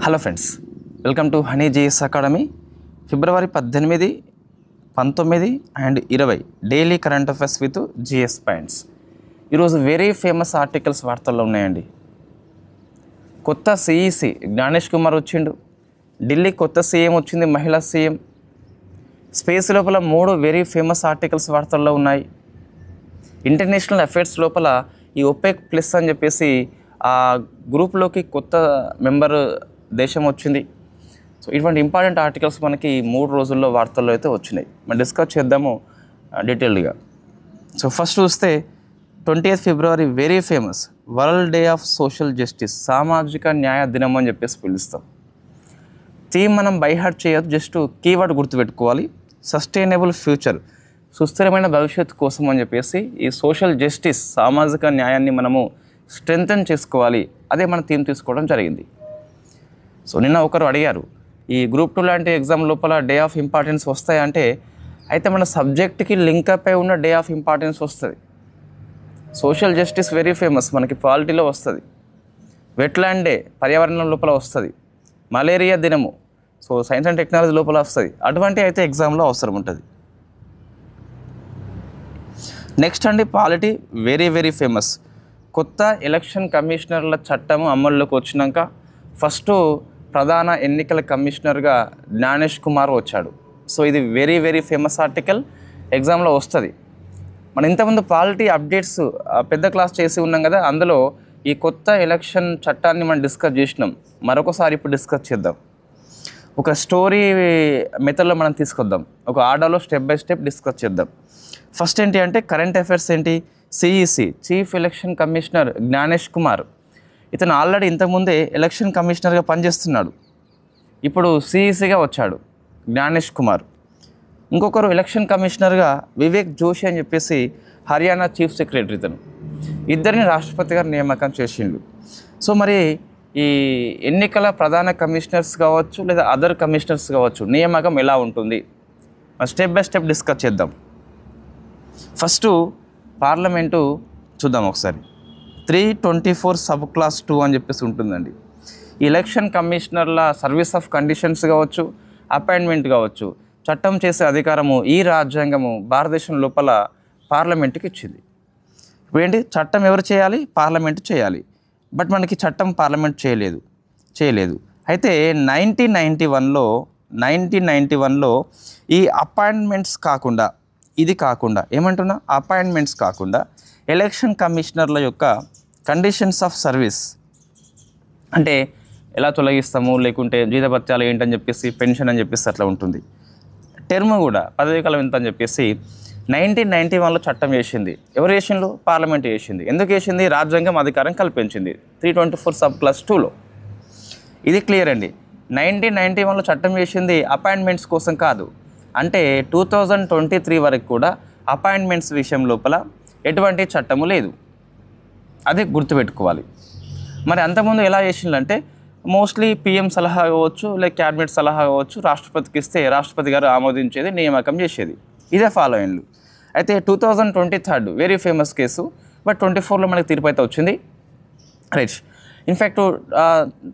Hello friends, welcome to Honey GS academy. ఫిబ్రవరి 18, 19 and 20 daily current affairs with GS points. ఈరోజు very famous articles వార్తల్లో ఉన్నాయండి. కొత్త CEC Gyanesh Kumar వచ్చిండు. ఢిల్లీ కొత్త సీఎం వచ్చింది, మహిళా సీఎం. స్పేస్ లోపల 3 వెరీ ఫేమస్ ఆర్టికల్స్ వార్తల్లో ఉన్నాయి. ఇంటర్నేషనల్ అఫైర్స్ లోపల ఈ ఒపెక్ ప్లస్ అని చెప్పేసి ఆ గ్రూప్లోకి కొత్త మెంబర్ దేశం వచ్చింది. సో ఇటువంటి ఇంపార్టెంట్ ఆర్టికల్స్ మనకి 3 రోజుల్లో వార్తల్లో అయితే వచ్చినాయి. మనం డిస్కస్ చేద్దాము డీటెయిల్డ్గా. సో ఫస్ట్ చూస్తే 20th February very famous world day of social justice, సామాజిక న్యాయ దినం అని చెప్పేసి పిలుస్తాం. థీమ్ మనం బైహార్ట్ చేయొద్దు, జస్ట్ కీవర్డ్ గుర్తుపెట్టుకోవాలి. సస్టైనబుల్ ఫ్యూచర్, సుస్థిరమైన భవిష్యత్తు కోసం అని చెప్పేసి ఈ సోషల్ జస్టిస్, సామాజిక న్యాయాన్ని మనము స్ట్రెంథన్ చేసుకోవాలి. అదే మన థీమ్ తీసుకోవడం జరిగింది. సో నిన్న ఒకరు అడిగారు, ఈ గ్రూప్ 2 లాంటి ఎగ్జామ్ లోపల డే ఆఫ్ ఇంపార్టెన్స్ వస్తాయంటే, అయితే మన సబ్జెక్ట్కి లింకప్ అయి ఉన్న డే ఆఫ్ ఇంపార్టెన్స్ వస్తుంది. సోషల్ జస్టిస్ వెరీ ఫేమస్, మనకి పాలిటీలో వస్తుంది. వెట్లాండ్ డే పర్యావరణం లోపల వస్తుంది. మలేరియా దినము సో సైన్స్ అండ్ టెక్నాలజీ లోపల వస్తుంది. అటువంటి అయితే ఎగ్జామ్లో అవసరం ఉంటుంది. నెక్స్ట్ అండి పాలిటీ వెరీ ఫేమస్. కొత్త ఎలక్షన్ కమిషనర్ల చట్టం అమల్లోకి వచ్చినాక ఫస్ట్ ప్రధాన ఎన్నికల కమిషనర్గా జ్ఞానేష్ కుమార్ వచ్చాడు. సో ఇది వెరీ ఫేమస్ ఆర్టికల్, ఎగ్జామ్లో వస్తుంది. మనం ఇంతకుముందు పాలిటీ అప్డేట్స్ పెద్ద క్లాస్ చేసి ఉన్నాం కదా, అందులో ఈ కొత్త ఎలక్షన్ చట్టాన్ని మనం డిస్కస్ చేసినాం. మరొకసారి ఇప్పుడు డిస్కస్ చేద్దాం. ఒక స్టోరీ మెథడ్లో మనం తీసుకొద్దాం, ఒక ఆర్డర్లో స్టెప్ బై స్టెప్ డిస్కస్ చేద్దాం. ఫస్ట్ ఏంటి అంటే కరెంట్ అఫైర్స్ ఏంటి, CEC chief election commissioner Gyanesh Kumar. ఇతను ఆల్రెడీ ఇంతకుముందే ఎలక్షన్ కమిషనర్గా పనిచేస్తున్నాడు. ఇప్పుడు సిఈసిగా వచ్చాడు జ్ఞానేష్ కుమార్. ఇంకొకరు ఎలక్షన్ కమిషనర్గా వివేక్ జోషి అని చెప్పేసి హర్యానా చీఫ్ సెక్రటరీ. ఇతను ఇద్దరిని రాష్ట్రపతి గారు నియామకం చేసిండు. సో మరి ఈ ఎన్నికల ప్రధాన కమిషనర్స్ కావచ్చు లేదా అదర్ కమిషనర్స్ కావచ్చు, నియామకం ఎలా ఉంటుంది స్టెప్ బై స్టెప్ డిస్కస్ చేద్దాం. ఫస్ట్ పార్లమెంటు చూద్దాం ఒకసారి. 324 సబ్ క్లాస్ 2 అని చెప్పేసి ఉంటుందండి. ఎలక్షన్ కమిషనర్ల సర్వీస్ ఆఫ్ కండిషన్స్ కావచ్చు, అపాయింట్మెంట్ కావచ్చు, చట్టం చేసే అధికారము ఈ రాజ్యాంగము భారతదేశం లోపల పార్లమెంటుకి ఇచ్చింది. ఇప్పుడు ఏంటి, చట్టం ఎవరు చేయాలి, పార్లమెంటు చేయాలి. బట్ మనకి చట్టం పార్లమెంట్ చేయలేదు. అయితే 1991లో ఈ అపాయింట్మెంట్స్ కాకుండా, ఇది కాకుండా ఏమంటున్నా, అపాయింట్మెంట్స్ కాకుండా ఎలక్షన్ కమిషనర్ల యొక్క కండిషన్స్ ఆఫ్ సర్వీస్ అంటే ఎలా తొలగిస్తాము, లేకుంటే జీతభత్యాలు ఏంటని చెప్పేసి, పెన్షన్ అని చెప్పేసి అట్లా ఉంటుంది. టర్మ్ కూడా పదవీ కాలం ఎంత అని చెప్పేసి 1991లో చట్టం చేసింది. ఎవరు చేసిండ్రు, పార్లమెంట్ చేసింది. ఎందుకు చేసింది, రాజ్యాంగం అధికారం కల్పించింది 324 సబ్ క్లాస్ 2లో. ఇది క్లియర్ అండి. 1991లో చట్టం చేసింది అపాయింట్మెంట్స్ కోసం కాదు. అంటే 2023 వరకు కూడా అపాయింట్మెంట్స్ విషయం లోపల ఎటువంటి చట్టము లేదు. అది గుర్తుపెట్టుకోవాలి. మరి అంతకుముందు ఎలా చేసిందంటే మోస్ట్లీ పిఎం సలహా కావచ్చు, లేక క్యాబినెట్ సలహా కావచ్చు, రాష్ట్రపతికి ఇస్తే రాష్ట్రపతి గారు ఆమోదించేది, నియామకం చేసేది. ఇదే ఫాలో అయింది. అయితే 2023 వెరీ ఫేమస్ కేసు. బట్ 24లో మనకి తీర్పు అయితే వచ్చింది. రైట్. ఇన్ఫ్యాక్ట్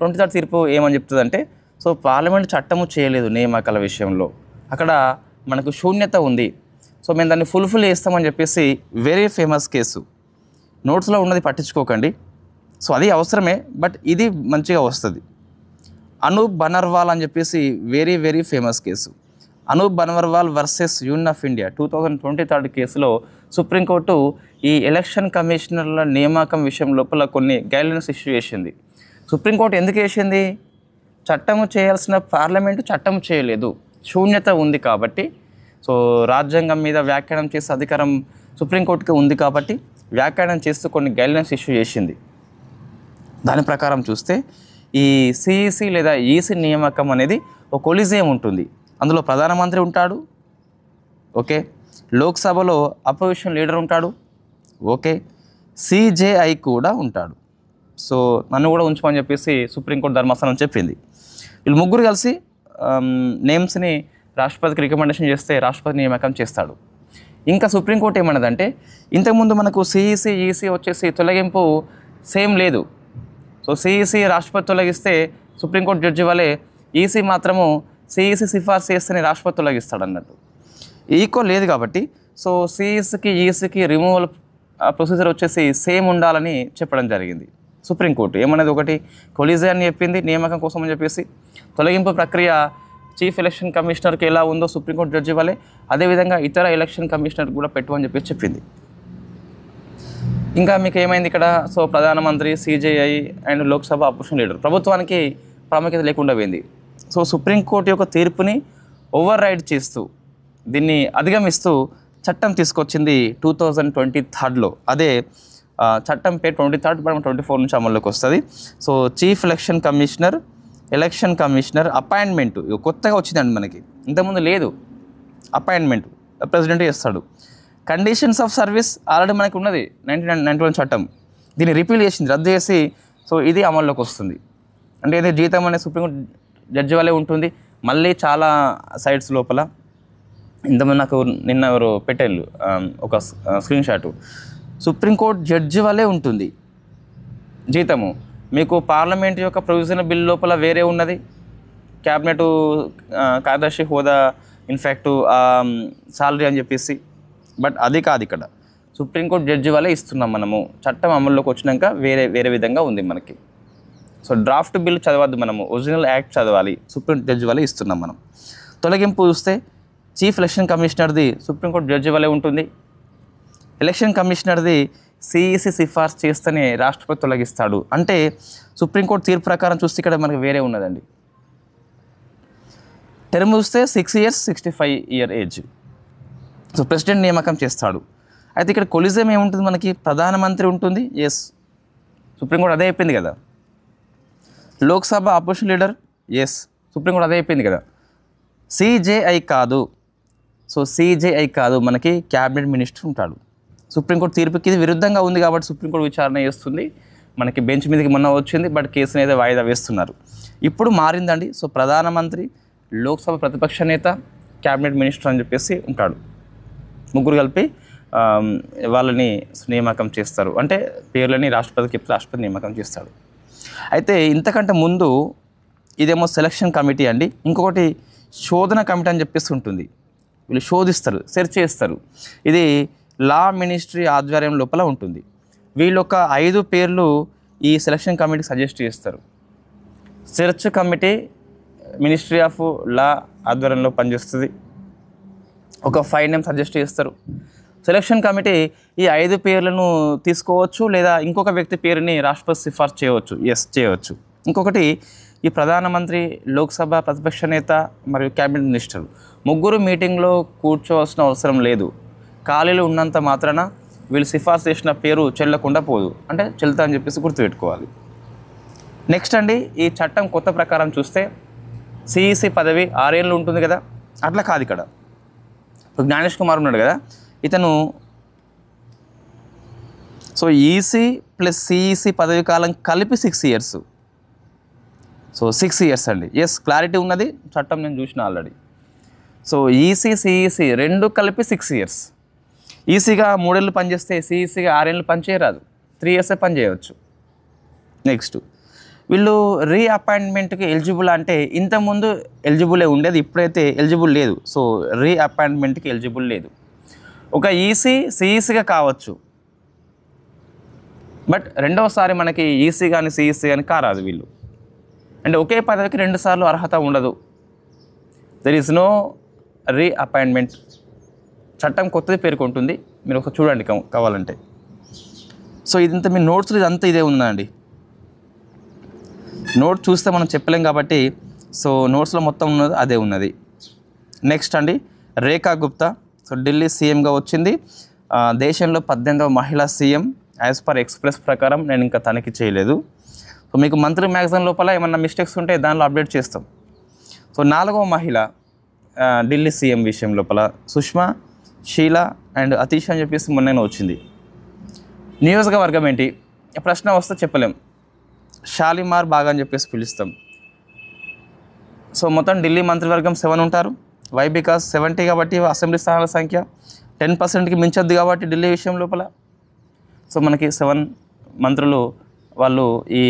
23 తీర్పు ఏమని చెప్తుందంటే, సో పార్లమెంట్ చట్టము చేయలేదు నియామకాల విషయంలో, అక్కడ మనకు శూన్యత ఉంది, సో మేము దాన్ని ఫుల్ఫిల్ చేస్తామని చెప్పేసి వెరీ ఫేమస్ కేసు. నోట్స్లో ఉన్నది పట్టించుకోకండి. సో అది అవసరమే, బట్ ఇది మంచిగా వస్తుంది. అనూప్ బనర్వాల్ అని చెప్పేసి very famous case. Anoop Banarwal versus Union of India 2023 కేసులో సుప్రీంకోర్టు ఈ ఎలక్షన్ కమిషనర్ల నియామకం విషయం లోపల కొన్ని గైడ్లైన్స్ ఇష్యూ చేసింది. సుప్రీంకోర్టు ఎందుకు చేసింది, చట్టము చేయాల్సిన పార్లమెంటు చట్టం చేయలేదు, శూన్యత ఉంది కాబట్టి. సో రాజ్యాంగం మీద వ్యాఖ్యానం చేసే అధికారం సుప్రీంకోర్టుకి ఉంది కాబట్టి వ్యాఖ్యానం చేస్తూ కొన్ని గైడ్లైన్స్ ఇష్యూ చేసింది. దాని ప్రకారం చూస్తే ఈ సిఈసి లేదా ఈసీ నియామకం అనేది ఒక కొలిజియం ఉంటుంది. అందులో ప్రధానమంత్రి ఉంటాడు, ఓకే, లోక్సభలో అపోజిషన్ లీడర్ ఉంటాడు, ఓకే, సిజేఐ కూడా ఉంటాడు. సో నన్ను కూడా ఉంచమని చెప్పేసి సుప్రీంకోర్టు ధర్మాసనం చెప్పింది. వీళ్ళు ముగ్గురు కలిసి నేమ్స్ని రాష్ట్రపతికి రికమెండేషన్ చేస్తే రాష్ట్రపతి నియామకం చేస్తాడు. ఇంకా సుప్రీంకోర్టు ఏమన్నదంటే, ఇంతకుముందు మనకు సిఈసి ఈసీ వచ్చేసి తొలగింపు సేమ్ లేదు. సో సిఈసి రాష్ట్రపతి తొలగిస్తే సుప్రీంకోర్టు జడ్జి వలె ఈసీ మాత్రము సిఈసి సిఫార్సు చేస్తేనే రాష్ట్రపతి తొలగిస్తాడు అన్నట్టు. ఈక్వల్ లేదు కాబట్టి సో సిఈసికి ఈసీకి రిమూవల్ ప్రొసీజర్ వచ్చేసి సేమ్ ఉండాలని చెప్పడం జరిగింది సుప్రీంకోర్టు. ఏమన్నది ఒకటి కొలిజే అని చెప్పింది నియామకం కోసం అని చెప్పేసి, తొలగింపు ప్రక్రియ చీఫ్ ఎలక్షన్ కమిషనర్కి ఎలా ఉందో సుప్రీంకోర్టు జడ్జి వలె అదేవిధంగా ఇతర ఎలక్షన్ కమిషనర్ కూడా పెట్టమని చెప్పేసి చెప్పింది. ఇంకా మీకు ఏమైంది ఇక్కడ, సో ప్రధానమంత్రి, CJI and Lok Sabha opposition leader ప్రభుత్వానికి ప్రాముఖ్యత లేకుండా పోయింది. సో సుప్రీంకోర్టు యొక్క తీర్పుని ఓవర్ రైడ్ చేస్తూ దీన్ని అధిగమిస్తూ చట్టం తీసుకొచ్చింది 2023లో. అదే చట్టం పేరు 23 24 నుంచి అమల్లోకి వస్తుంది. So chief election commissioner appointment కొత్తగా వచ్చిందండి మనకి, ఇంతకుముందు లేదు. అపాయింట్మెంట్ ప్రెసిడెంట్ చేస్తాడు. కండిషన్స్ ఆఫ్ సర్వీస్ ఆల్రెడీ మనకి ఉన్నది 1991 చట్టం, దీన్ని రిపీల్ చేసింది, రద్దు చేసి సో ఇది అమల్లోకి వస్తుంది. అంటే ఇది జీతం అనేది సుప్రీంకోర్టు జడ్జి వల్లే ఉంటుంది. మళ్ళీ చాలా సైట్స్ లోపల ఇంతమంది నాకు నిన్న ఎవరు పెట్టారు ఒక స్క్రీన్ షాటు, సుప్రీంకోర్టు జడ్జి వల్లే ఉంటుంది జీతము. మీకు పార్లమెంట్ యొక్క ప్రొవిజనల్ బిల్ లోపల వేరే ఉన్నది, క్యాబినెట్ కార్యదర్శి హోదా ఇన్ఫ్యాక్ట్ సాలరీ అని చెప్పేసి, బట్ అది కాదు ఇక్కడ. సుప్రీంకోర్టు జడ్జి వల్లే ఇస్తున్నాం మనము. చట్టం అమల్లోకి వచ్చినాక వేరే విధంగా ఉంది మనకి. సో డ్రాఫ్ట్ బిల్ చదవద్దు, మనము ఒరిజినల్ యాక్ట్ చదవాలి. సుప్రీం జడ్జి వల్లే ఇస్తున్నాం మనం. తొలగింపు చూస్తే చీఫ్ ఎలక్షన్ కమిషనర్ది సుప్రీంకోర్టు జడ్జి వల్లే ఉంటుంది. ఎలక్షన్ కమిషనర్ది సిఈసి సిఫార్సు చేస్తేనే రాష్ట్రపతి తొలగిస్తాడు. అంటే సుప్రీంకోర్టు తీర్పు ప్రకారం చూస్తే ఇక్కడ మనకు వేరే ఉన్నదండి. టర్మ్ చూస్తే 6 years 65 year age. So president నియామకం చేస్తాడు. అయితే ఇక్కడ కొలిజియం ఏముంటుంది మనకి, ప్రధానమంత్రి ఉంటుంది. ఎస్, సుప్రీంకోర్టు అదే అయిపోయింది కదా. Lok Sabha opposition leader, yes, Supreme Court అదే అయిపోయింది కదా. సిజేఐ కాదు, సో సిజేఐ కాదు, మనకి క్యాబినెట్ మినిస్టర్ ఉంటాడు. సుప్రీంకోర్టు తీర్పుకి ఇది విరుద్ధంగా ఉంది కాబట్టి సుప్రీంకోర్టు విచారణ చేస్తుంది. మనకి బెంచ్ మీదకి మొన్న వచ్చింది, బట్ కేసుని అయితే వాయిదా వేస్తున్నారు. ఇప్పుడు మారిందండి. సో ప్రధానమంత్రి, లోక్సభ ప్రతిపక్ష నేత, క్యాబినెట్ మినిస్టర్ అని చెప్పేసి ఉంటాడు. ముగ్గురు కలిపి వాళ్ళని నియామకం చేస్తారు. అంటే పేర్లని రాష్ట్రపతికి చెప్తే రాష్ట్రపతి నియామకం చేస్తాడు. అయితే ఇంతకంటే ముందు ఇదేమో సెలక్షన్ కమిటీ అండి. ఇంకొకటి శోధన కమిటీ అని చెప్పేసి ఉంటుంది. వీళ్ళు శోధిస్తారు, సెర్చ్ చేస్తారు. ఇది లా మినిస్ట్రీ ఆధ్వర్యం లోపల ఉంటుంది. వీళ్ళు ఒక 5 పేర్లు ఈ సెలక్షన్ కమిటీకి సజెస్ట్ చేస్తారు. Search committee ministry of law ఆధ్వర్యంలో పనిచేస్తుంది. ఒక 5 names సజెస్ట్ చేస్తారు. సెలక్షన్ కమిటీ ఈ 5 పేర్లను తీసుకోవచ్చు, లేదా ఇంకొక వ్యక్తి పేరుని రాష్ట్రపతి సిఫార్సు చేయవచ్చు. ఎస్, చేయవచ్చు. ఇంకొకటి ఈ ప్రధానమంత్రి, లోక్సభ ప్రతిపక్ష నేత మరియు క్యాబినెట్ మినిస్టర్ ముగ్గురు మీటింగ్లో కూర్చోవలసిన అవసరం లేదు. ఖాళీలు ఉన్నంత మాత్రాన వీళ్ళు సిఫార్సు చేసిన పేరు చెల్లకుండా పోదు, అంటే చెల్తా అని చెప్పేసి గుర్తుపెట్టుకోవాలి. నెక్స్ట్ అండి, ఈ చట్టం కొత్త ప్రకారం చూస్తే సిఈసి పదవి 6 ఏళ్ళు ఉంటుంది కదా, అట్లా కాదు ఇక్కడ. ఇప్పుడు జ్ఞానేష్ కుమార్ ఉన్నాడు కదా, ఇతను సో ఈసీ ప్లస్ సిఈసి పదవి కాలం కలిపి 6 years. సో 6 years అండి. ఎస్, క్లారిటీ ఉన్నది, చట్టం నేను చూసిన ఆల్రెడీ. సో ఈసీ సిఈసి 2 కలిపి 6 years. ఈసీగా 3 ఏళ్ళు పనిచేస్తే సిఈసిగా 6 ఏళ్ళు పనిచేయరాదు, 3 years పనిచేయవచ్చు. నెక్స్ట్, వీళ్ళు రీఅపాయింట్మెంట్కి ఎలిజిబుల్ అంటే ఇంతకుముందు ఎలిజిబులే ఉండేది, ఇప్పుడైతే ఎలిజిబుల్ లేదు. సో రీఅపాయింట్మెంట్కి ఎలిజిబుల్ లేదు. ఒక ఈసీ సిఈసిగా కావచ్చు, బట్ రెండవసారి మనకి ఈసీ కానీ సిఈసి కానీ కారాదు వీళ్ళు. అంటే ఒకే పదవికి 2 సార్లు అర్హత ఉండదు. There is no reappointment. చట్టం కొత్తది పేర్కొంటుంది, మీరు ఒక చూడండి కావాలంటే. సో ఇదంతా మీ నోట్స్లో ఇదంతా ఇదే ఉందండి. నోట్ చూస్తే మనం చెప్పలేం కాబట్టి సో నోట్స్లో మొత్తం ఉన్నది అదే ఉన్నది. నెక్స్ట్ అండి, రేఖా గుప్తా. సో ఢిల్లీ సీఎంగా వచ్చింది. దేశంలో 18వ మహిళా సీఎం యాజ్ పర్ ఎక్స్ప్రెస్ ప్రకారం. నేను ఇంకా తనిఖీ చేయలేదు. సో మీకు మంత్లీ మ్యాగజైన్ లోపల ఏమన్నా మిస్టేక్స్ ఉంటే దానిలో అప్డేట్ చేస్తాం. సో 4వ మహిళ ఢిల్లీ సీఎం విషయం లోపల సుష్మా, షీలా అండ్ అతీష్ అని చెప్పేసి మొన్న వచ్చింది. నియోజకవర్గం ఏంటి ప్రశ్న వస్తే చెప్పలేం. షాలిమార్ బాగా అని చెప్పేసి పిలుస్తాం. సో మొత్తం ఢిల్లీ మంత్రివర్గం 7 ఉంటారు. వై బికాస్ 70 కాబట్టి అసెంబ్లీ స్థానాల సంఖ్య 10%కి మించొద్దు కాబట్టి ఢిల్లీ విషయం లోపల. సో మనకి 7 మంత్రులు వాళ్ళు ఈ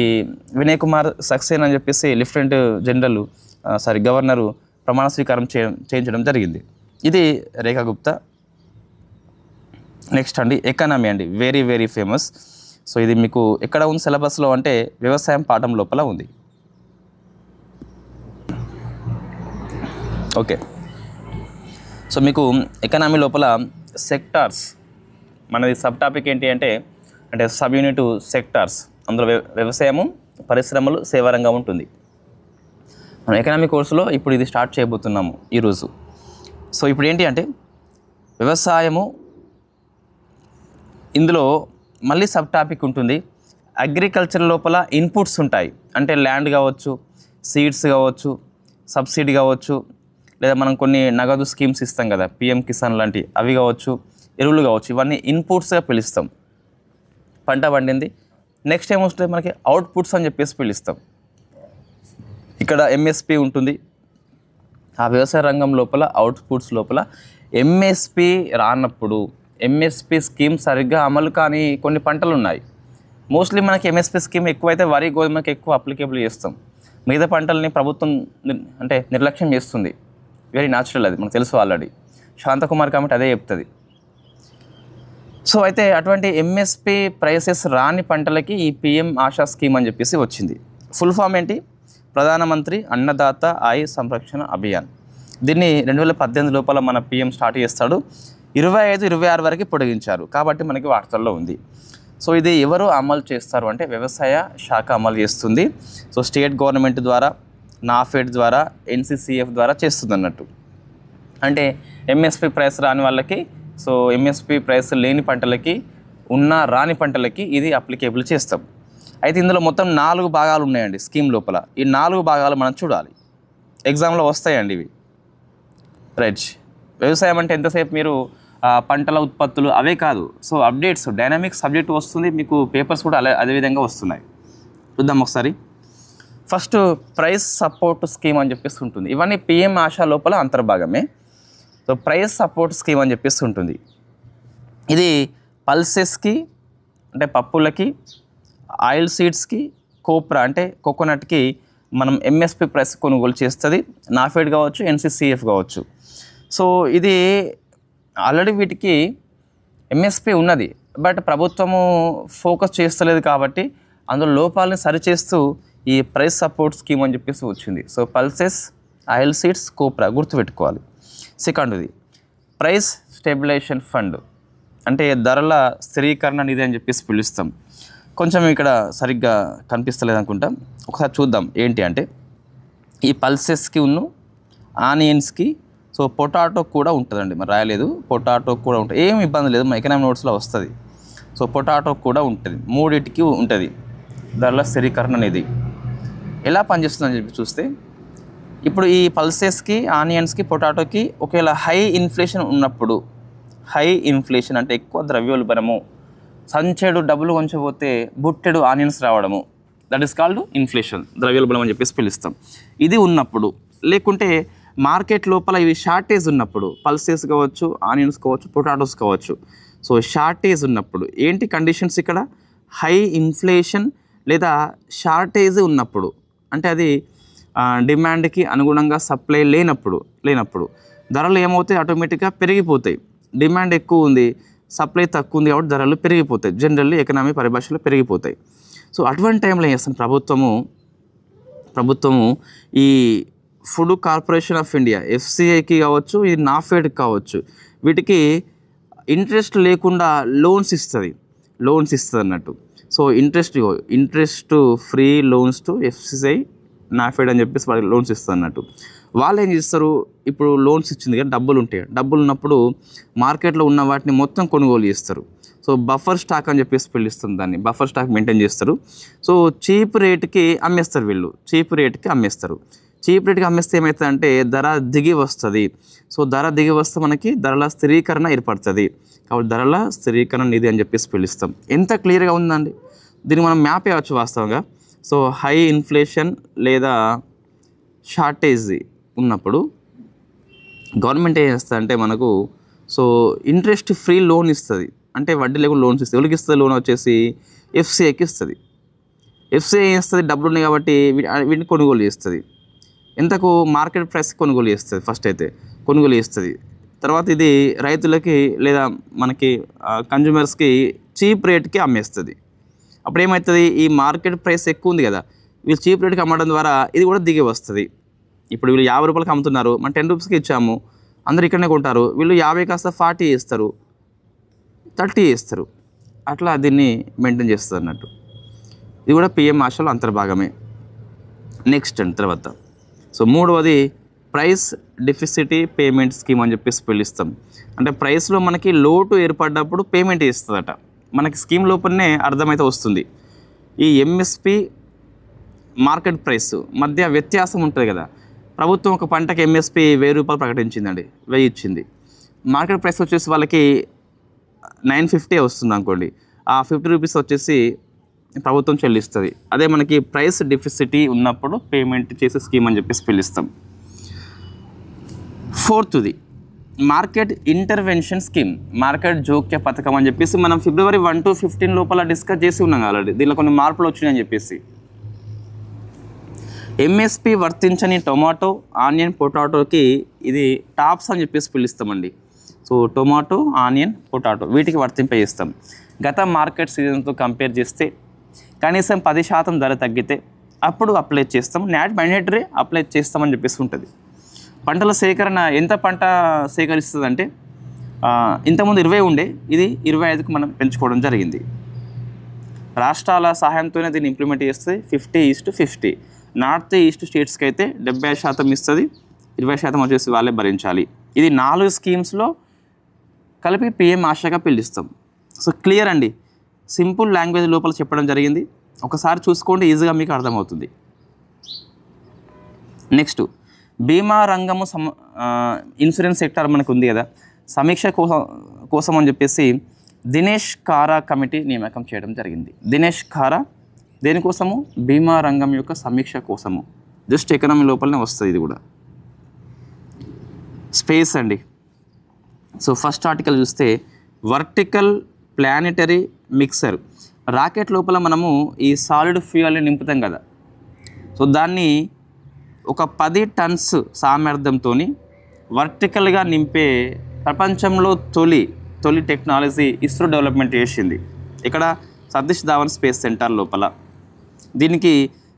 వినయ్ కుమార్ సక్సేనా అని చెప్పేసి లెఫ్టినెంట్ జనరల్ గవర్నరు ప్రమాణ స్వీకారం చేయించడం జరిగింది. ఇది రేఖా గుప్తా. నెక్స్ట్ అండి ఎకానమీ అండి, వెరీ వెరీ ఫేమస్. సో ఇది మీకు ఎక్కడ ఉంది సిలబస్లో అంటే వ్యవసాయం పాఠం లోపల ఉంది. ఓకే, సో మీకు ఎకానమీ లోపల సెక్టార్స్, మనది సబ్ టాపిక్ ఏంటి అంటే సబ్ యూనిట్ సెక్టార్స్, అందులో వ్యవసాయము, పరిశ్రమలు, సేవారంగం ఉంటుంది. మనం ఎకనామీ కోర్సులో ఇప్పుడు ఇది స్టార్ట్ చేయబోతున్నాము ఈరోజు. సో ఇప్పుడు ఏంటి అంటే వ్యవసాయము, ఇందులో మళ్ళీ సబ్ టాపిక్ ఉంటుంది. అగ్రికల్చర్ లోపల ఇన్పుట్స్ ఉంటాయి, అంటే ల్యాండ్ కావచ్చు, సీడ్స్ కావచ్చు, సబ్సిడీ కావచ్చు, లేదా మనం కొన్ని నగదు స్కీమ్స్ ఇస్తాం కదా, పిఎం కిసాన్ లాంటి అవి కావచ్చు, ఎరువులు కావచ్చు, ఇవన్నీ ఇన్పుట్స్గా పిలుస్తాం. పంట పండింది. నెక్స్ట్ ఏమొస్తుంది మనకి అవుట్పుట్స్ అని చెప్పేసి పిలుస్తాం. ఇక్కడ ఎంఎస్పి ఉంటుంది. ఆ వ్యవసాయ రంగం లోపల అవుట్పుట్స్ లోపల ఎంఎస్పి రానప్పుడు, ఎంఎస్పి స్కీమ్ సరిగ్గా అమలు కానీ కొన్ని పంటలు ఉన్నాయి. మోస్ట్లీ మనకి ఎంఎస్పి స్కీమ్ ఎక్కువైతే వరి, గోధుమకి ఎక్కువ అప్లికేబుల్ చేస్తాం. మిగతా పంటలని ప్రభుత్వం నిర్లక్ష్యం చేస్తుంది. వెరీ న్యాచురల్, అది మనకు తెలుసు ఆల్రెడీ. శాంతకుమార్ కమిటీ అదే చెప్తుంది. సో అయితే అటువంటి ఎంఎస్పి ప్రైసెస్ రాని పంటలకి ఈ పిఎం ఆశా స్కీమ్ అని చెప్పేసి వచ్చింది. ఫుల్ ఫామ్ ఏంటి? ప్రధానమంత్రి అన్నదాత ఆయ సంరక్షణ అభియాన్. దీన్ని 2018 లోపల మన పిఎం స్టార్ట్ చేస్తాడు. 25-26 వరకు పొడిగించారు కాబట్టి మనకి వార్తల్లో ఉంది. సో ఇది ఎవరు అమలు చేస్తారు అంటే వ్యవసాయ శాఖ అమలు చేస్తుంది. సో స్టేట్ గవర్నమెంట్ ద్వారా, నాఫెడ్ ద్వారా, ఎన్సీసీఎఫ్ ద్వారా చేస్తుంది అన్నట్టు. అంటే ఎంఎస్పి ప్రైస్ రాని వాళ్ళకి, సో ఎంఎస్పి ప్రైస్ లేని పంటలకి, రాని పంటలకి ఇది అప్లికేబుల్ చేస్తాం. అయితే ఇందులో మొత్తం 4 భాగాలు ఉన్నాయండి స్కీమ్ లోపల. ఈ 4 భాగాలు మనం చూడాలి, ఎగ్జామ్లో వస్తాయండి ఇవి. రైట్, వ్యవసాయం అంటే ఎంతసేపు మీరు పంటల ఉత్పత్తులు అవే కాదు, సో అప్డేట్స్, డైనామిక్ సబ్జెక్ట్ వస్తుంది మీకు, పేపర్స్ కూడా అదేవిధంగా వస్తున్నాయి. చూద్దాం ఒకసారి. ఫస్ట్ ప్రైస్ సపోర్ట్ స్కీమ్ అని చెప్పేసి ఉంటుంది. ఇవన్నీ పిఎం ఆశా లోపల అంతర్భాగమే. సో ప్రైస్ సపోర్ట్ స్కీమ్ అని చెప్పేసి ఉంటుంది. ఇది పల్సెస్కి అంటే పప్పులకి, ఆయిల్ సీడ్స్కి, కోప్రా అంటే కోకోనట్కి మనం ఎంఎస్పి ప్రైస్ కొనుగోలు చేస్తుంది. నాఫెడ్ కావచ్చు, ఎన్సీసీఎఫ్ కావచ్చు. సో ఇది ఆల్రెడీ వీటికి ఎంఎస్పి ఉన్నది, బట్ ప్రభుత్వము ఫోకస్ చేస్తలేదు కాబట్టి అందులో లోపాలని సరిచేస్తూ ఈ ప్రైస్ సపోర్ట్ స్కీమ్ అని చెప్పేసి వచ్చింది. So pulses, oil seeds, khopra గుర్తుపెట్టుకోవాలి. సెకండ్ది ప్రైస్ స్టెబిలైజేషన్ ఫండ్, అంటే ధరల స్థిరీకరణ నిధి అని చెప్పేసి పిలుస్తాం. కొంచెం ఇక్కడ సరిగ్గా కనిపిస్తలేదు అనుకుంటా, ఒకసారి చూద్దాం. ఏంటి అంటే ఈ పల్సెస్కి ఆనియన్స్కి, సో పొటాటో కూడా ఉంటుందండి, మరి రాయలేదు. పొటాటో కూడా ఉంటుంది, ఏం ఇబ్బంది లేదు, మా ఎకనామిక్ నోట్స్లో వస్తుంది. సో పొటాటో కూడా ఉంటుంది, 3టికి ఉంటుంది ధరల స్థిరీకరణ నిధి. ఎలా పనిచేస్తుందని చెప్పి చూస్తే, ఇప్పుడు ఈ పల్సెస్కి, ఆనియన్స్కి, పొటాటోకి ఒకవేళ హై ఇన్ఫ్లేషన్ ఉన్నప్పుడు, హై ఇన్ఫ్లేషన్ అంటే ఎక్కువ ద్రవ్యోల్బణము, సంచెడు డబ్బులు కొంచెపోతే బుట్టెడు ఆనియన్స్ రావడము, దట్ ఈస్ కాల్డ్ ఇన్ఫ్లేషన్, ద్రవ్యోల్బణం అని చెప్పేసి పిలుస్తాం. ఇది ఉన్నప్పుడు, లేకుంటే మార్కెట్ లోపల ఇవి షార్టేజ్ ఉన్నప్పుడు, పల్సెస్ కావచ్చు, ఆనియన్స్ కావచ్చు, పొటాటోస్ కావచ్చు. సో షార్టేజ్ ఉన్నప్పుడు ఏంటి కండిషన్స్ ఇక్కడ? హై ఇన్ఫ్లేషన్ లేదా షార్టేజ్ ఉన్నప్పుడు, అంటే అది డిమాండ్కి అనుగుణంగా సప్లై లేనప్పుడు ధరలు ఏమవుతాయి? ఆటోమేటిక్గా పెరిగిపోతాయి. డిమాండ్ ఎక్కువ ఉంది, సప్లై తక్కువ ఉంది కాబట్టి ధరలు పెరిగిపోతాయి, జనరల్లీ ఎకనామీ పరిభాషలో పెరిగిపోతాయి. సో అటువంటి టైంలో ఏం చేస్తాం? ప్రభుత్వము ఈ ఫుడ్ కార్పొరేషన్ ఆఫ్ ఇండియా, ఎఫ్సిఐకి కావచ్చు, ఇది నాఫెడ్కి కావచ్చు, వీటికి ఇంట్రెస్ట్ లేకుండా లోన్స్ ఇస్తుంది అన్నట్టు. So interest free loans to FCI, NAFED అని చెప్పేసి వాళ్ళకి లోన్స్ ఇస్తుంది అన్నట్టు. వాళ్ళు ఏం చేస్తారు? ఇప్పుడు లోన్స్ ఇచ్చింది కదా, డబ్బులు ఉన్నప్పుడు మార్కెట్లో ఉన్న వాటిని మొత్తం కొనుగోలు చేస్తారు. సో బఫర్ స్టాక్ అని చెప్పేసి పిలుస్తుంది దాన్ని, బఫర్ స్టాక్ మెయింటైన్ చేస్తారు. సో చీప్ రేట్కి అమ్మేస్తారు వీళ్ళు, చీప్ రేట్కి అమ్మేస్తే ఏమవుతుందంటే ధర దిగి వస్తుంది. సో ధర దిగి వస్తే మనకి ధరల స్థిరీకరణ ఏర్పడుతుంది, కాబట్టి ధరల స్థిరీకరణ నిధి అని చెప్పేసి పిలుస్తాం. ఎంత క్లియర్గా ఉందండి, దీన్ని మనం మ్యాప్ వేయవచ్చు వాస్తవంగా. సో హై ఇన్ఫ్లేషన్ లేదా షార్టేజ్ ఉన్నప్పుడు గవర్నమెంట్ ఏం చేస్తుందంటే మనకు, సో ఇంట్రెస్ట్ ఫ్రీ లోన్ ఇస్తుంది, అంటే వడ్డీ లేకుండా లోన్స్ ఇస్తుంది. ఎవరికి ఇస్తుంది? లోన్ వచ్చేసి ఎఫ్సిఐకి ఇస్తుంది. ఎఫ్సిఐ ఏం చేస్తుంది, డబ్బులు ఉన్నాయి కాబట్టి వీటిని కొనుగోలు చేస్తుంది. ఎంతకు మార్కెట్ ప్రైస్ కొనుగోలు చేస్తుంది. ఫస్ట్ అయితే కొనుగోలు చేస్తుంది. తర్వాత ఇది రైతులకి లేదా మనకి కన్జ్యూమర్స్కి చీప్ రేట్కి అమ్మేస్తుంది. అప్పుడు ఏమవుతుంది, ఈ మార్కెట్ ప్రైస్ ఎక్కువ ఉంది కదా, వీళ్ళు చీప్ రేట్కి అమ్మడం ద్వారా ఇది కూడా దిగి వస్తుంది. ఇప్పుడు వీళ్ళు 50 రూపాయలకి అమ్ముతున్నారు, మనం 10 రూపీస్కి ఇచ్చాము, అందరు ఇక్కడనే కొంటారు. వీళ్ళు 50 కాస్త 40 చేస్తారు, 30 చేస్తారు. అట్లా దీన్ని మెయింటైన్ చేస్తుంది అన్నట్టు. ఇది కూడా పిఎం ఆశలో అంతర్భాగమే. నెక్స్ట్ అండి తర్వాత సో మూడవది ప్రైస్ డెఫిసిటీ పేమెంట్ స్కీమ్ అని చెప్పేసి పిలుస్తాం. అంటే ప్రైస్లో మనకి లోటు ఏర్పడ్డప్పుడు పేమెంట్ ఇస్తుందట. మనకి స్కీమ్ లోపలనే అర్థమైతే వస్తుంది. ఈ ఎంఎస్పి మార్కెట్ ప్రైస్ మధ్య వ్యత్యాసం ఉంటుంది కదా. ప్రభుత్వం ఒక పంటకి ఎంఎస్పి 1000 రూపాయలు ప్రకటించిందండి, 1000 ఇచ్చింది. మార్కెట్ ప్రైస్ వచ్చేసి వాళ్ళకి 950 వస్తుంది అనుకోండి, ఆ 50 రూపీస్ వచ్చేసి ప్రభుత్వం చెల్లిస్తుంది. అదే మనకి ప్రైస్ డెఫిసిటీ ఉన్నప్పుడు పేమెంట్ చేసే స్కీమ్ అని చెప్పేసి పిలుస్తాం. ఫోర్త్ది మార్కెట్ ఇంటర్వెన్షన్ స్కీమ్, మార్కెట్ జోక్య పథకం అని చెప్పేసి మనం February 1 to 15 లోపల డిస్కస్ చేసి ఉన్నాం ఆల్రెడీ. దీనిలో కొన్ని మార్పులు వచ్చినాయని చెప్పేసి. ఎంఎస్పి వర్తించని టొమాటో, ఆనియన్, పొటాటోకి ఇది టాప్స్ అని చెప్పేసి పిలుస్తామండి. సో టొమాటో, ఆనియన్, పొటాటో వీటికి వర్తింపజేస్తాం. గత మార్కెట్ సీజన్తో కంపేర్ చేస్తే కనీసం 10% ధర తగ్గితే అప్పుడు అప్లై చేస్తాం. మ్యాండేటరీ అప్లై చేస్తామని చెప్పేసి ఉంటుంది. పంటల సేకరణ ఎంత పంట సేకరిస్తుంది ఇంతకుముందు 20 ఉండే, ఇది 25కు మనం పెంచుకోవడం జరిగింది. రాష్ట్రాల సహాయంతోనే దీన్ని ఇంప్లిమెంట్ చేస్తుంది. 50:50. నార్త్ ఈస్ట్ స్టేట్స్కి అయితే 70% ఇస్తుంది, 20% వచ్చేసి వాళ్ళే భరించాలి. ఇది 4 స్కీమ్స్లో కలిపి పిఎం ఆశగా పిలుస్తాం. సో క్లియర్ అండి, సింపుల్ లాంగ్వేజ్ లోపల చెప్పడం జరిగింది. ఒకసారి చూసుకోండి, ఈజీగా మీకు అర్థమవుతుంది. నెక్స్ట్ బీమా రంగము ఇన్సూరెన్స్ సెక్టర్ మనకు ఉంది కదా, సమీక్ష కోసం అని చెప్పేసి దినేష్ కారా కమిటీ నియామకం చేయడం జరిగింది. దినేష్ కారా దేనికోసము, బీమా రంగం యొక్క సమీక్ష కోసము. జస్ట్ ఎకనామీ లోపలనే వస్తుంది ఇది కూడా. స్పేస్ అండి. సో ఫస్ట్ ఆర్టికల్ చూస్తే వర్టికల్ ప్లానెటరీ మిక్సర్, రాకెట్ లోపల మనము ఈ సాలిడ్ ఫ్యూయల్ని నింపుతాం కదా, సో దాన్ని ఒక 10 టన్స్ సామర్థ్యంతో వర్టికల్గా నింపే ప్రపంచంలో తొలి టెక్నాలజీ ఇస్రో డెవలప్మెంట్ చేసింది. ఇక్కడ సతీష్ ధావన్ స్పేస్ సెంటర్ లోపల. దీనికి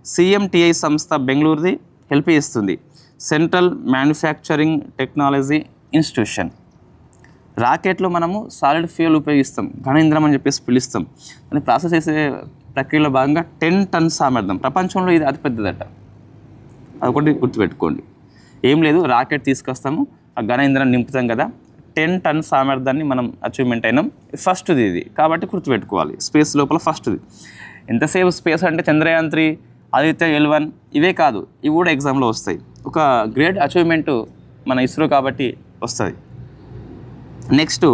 CMTI సంస్థ బెంగళూరుది హెల్ప్ చేస్తుంది, సెంట్రల్ మ్యానుఫ్యాక్చరింగ్ టెక్నాలజీ ఇన్స్టిట్యూషన్. రాకెట్లో మనము సాలిడ్ ఫ్యూయల్ ఉపయోగిస్తాం, ఘన ఇంధనం అని చెప్పేసి పిలుస్తాం. అని ప్రాసెస్ చేసే ప్రక్రియలో భాగంగా 10 టన్స్ సామర్థ్యం, ప్రపంచంలో ఇది అతిపెద్దదట. అదొకటి గుర్తుపెట్టుకోండి. ఏం లేదు, రాకెట్ తీసుకొస్తాము, ఆ ఘన ఇంధనం నింపుతాం కదా, 10 టన్స్ సామర్థ్యాన్ని మనం అచీవ్మెంట్ అయినాం. ఫస్ట్ది ఇది కాబట్టి గుర్తుపెట్టుకోవాలి. స్పేస్ లోపల ఫస్ట్ది. ఎంతసేపు స్పేస్ అంటే చంద్రయాన్ 3, ఆదిత్య L1 ఇవే కాదు, ఇవి కూడా ఎగ్జామ్లో వస్తాయి. ఒక గ్రేట్ అచీవ్మెంట్ మన ఇస్రో కాబట్టి వస్తుంది. నెక్స్ట్